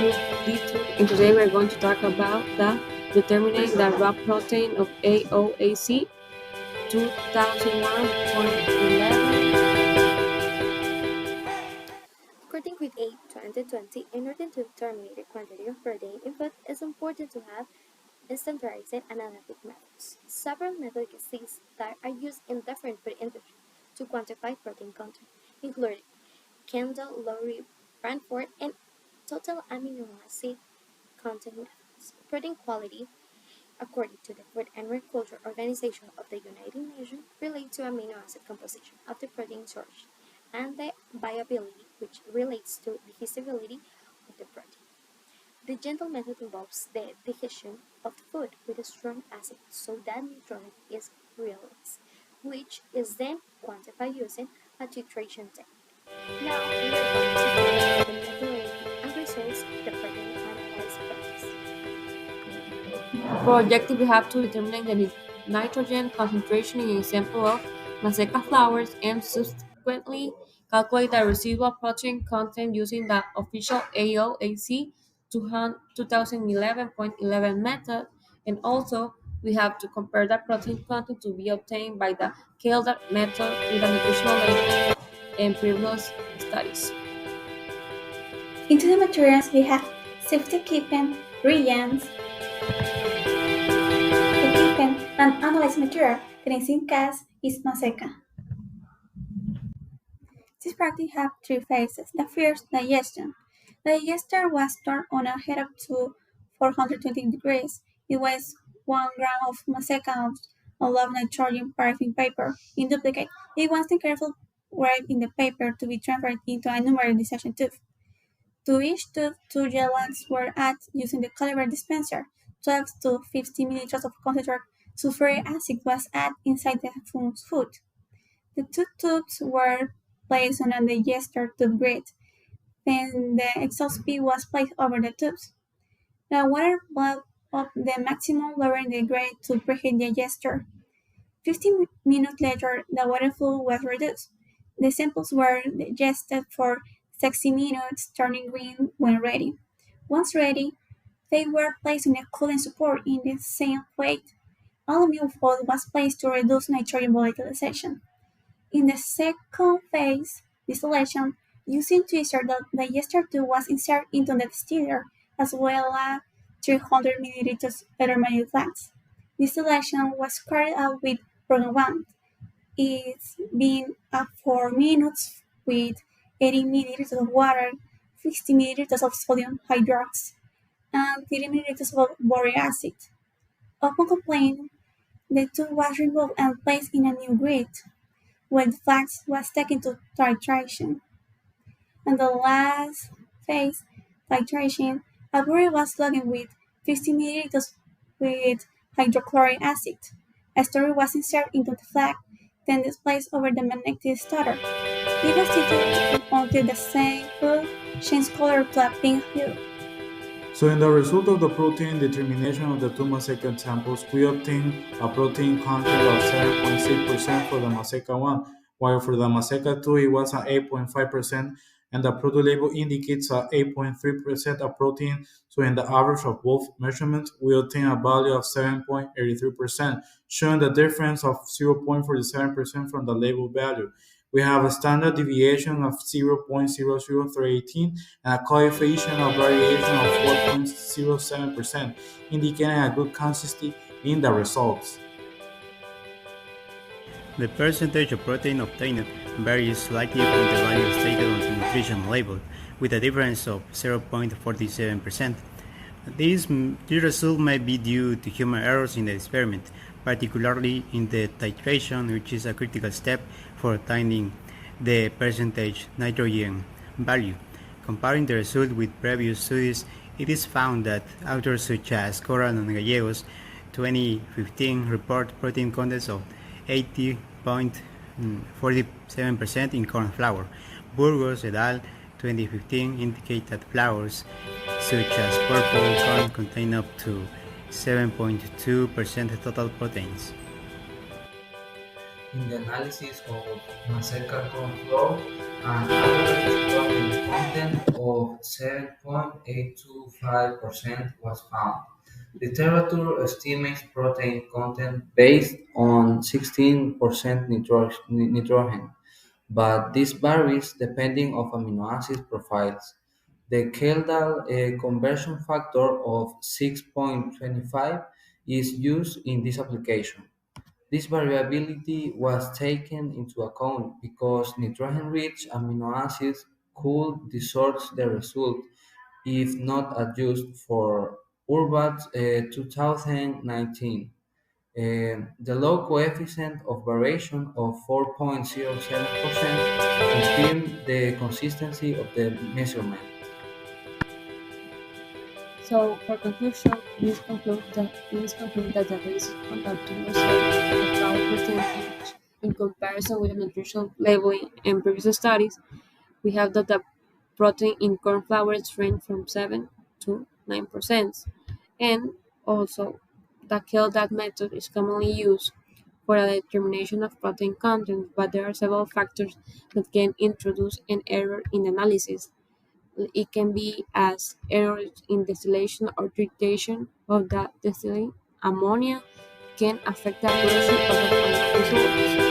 Group D2, and today we're going to talk about the determining the raw protein of AOAC 2001.11. According with A 2020, in order to determine the quantity of protein input, it's important to have standardized analytic methods. Several methods exist that are used in different food industries to quantify protein content, including Kendall, Lowry, Branford, and total amino acid content methods. Protein quality, according to the Food and Agriculture Organization of the United Nations, relates to amino acid composition of the protein source, and the viability, which relates to the digestibility of the protein. The gentle method involves the digestion of the food with a strong acid so that nutrient is released, which is then quantified using a titration technique. Now we are going to talk about the methodology and results of the protein analysis process. For objective, we have to determine the nitrogen concentration in a sample of Maseca flowers and subsequently calculate the residual protein content using the official AOAC 2011.11 method, and also we have to compare the protein content to be obtained by the Kildare method with the nutritional label and previous studies. Into the materials we have safety equipment, reagents, equipment, and analyzed material. The in case is Maseca. This practice had three phases. The first, digestion. The digester was turned on a heat up to 420 degrees. It weighs 1 gram of Maseca of low nitrogen paraffin paper. In duplicate, it was then carefully wrapped in the paper to be transferred into a numeric dissection tube. To each tube, 2 gelags were added using the caliber dispenser. 12 to 50 milliliters of concentrated sulfuric acid was added inside the food. The two tubes were placed on a digester tube grid. Then the exhaust pipe was placed over the tubes. The water blew up the maximum, lowering the grade to preheat the digester. 15 minutes later, the water flow was reduced. The samples were digested for 60 minutes, turning green when ready. Once ready, they were placed on a cooling support in the same weight. Aluminum foil was placed to reduce nitrogen volatilization. In the second phase, distillation, using twister, the digester tube was inserted into the distiller, as well as 300 milliliters intermediate flask. Distillation was carried out with proton 1. It's been up 4 minutes with 80 milliliters of water, 50 milliliters of sodium hydroxide, and 30 milliliters of boric acid. Upon completion, the tube was removed and placed in a new grid, where the flask was taken to titration. And the last phase, titration, a burette was loaded with 50 milliliters with hydrochloric acid. A story was inserted into the flask, then displaced over the magnetic starter. It was situated until the sample changed color to a pink hue. So in the result of the protein determination of the two Maseca samples, we obtain a protein content of 7.6% for the Maseca 1, while for the Maseca 2 it was at 8.5%, and the product label indicates a 8.3% of protein. So in the average of both measurements, we obtain a value of 7.83%, showing the difference of 0.47% from the label value. We have a standard deviation of 0.00318 and a coefficient of variation of 4.07%, indicating a good consistency in the results. The percentage of protein obtained varies slightly from the value stated on the nutrition label, with a difference of 0.47%. This result may be due to human errors in the experiment, particularly in the titration, which is a critical step for obtaining the percentage nitrogen value. Comparing the result with previous studies, it is found that authors such as Corral and Gallegos 2015 report protein contents of 80.47% in corn flour. Burgos et al. 2015 indicate that flours such as purple corn contain up to 7.2% total proteins. in the analysis of Maseca corn flour, an average protein content of 7.825% was found. Literature estimates protein content based on 16% nitrogen, but this varies depending on amino acid profiles. The Kjeldahl conversion factor of 6.25 is used in this application. This variability was taken into account because nitrogen-rich amino acids could distort the result if not adjusted for URBAT 2019. The low coefficient of variation of 4.07% confirmed the consistency of the measurement. So, for conclusion, it is concluded that the basis for the tumor cell flower percentage in comparison with the nutritional labeling in previous studies, we have that the protein in corn flours range from 7 to 9%, and also the Kjeldahl method is commonly used for the determination of protein content, but there are several factors that can introduce an error in the analysis. It can be as errors in distillation or treatation of the distillate ammonia can affect the accuracy of the final results.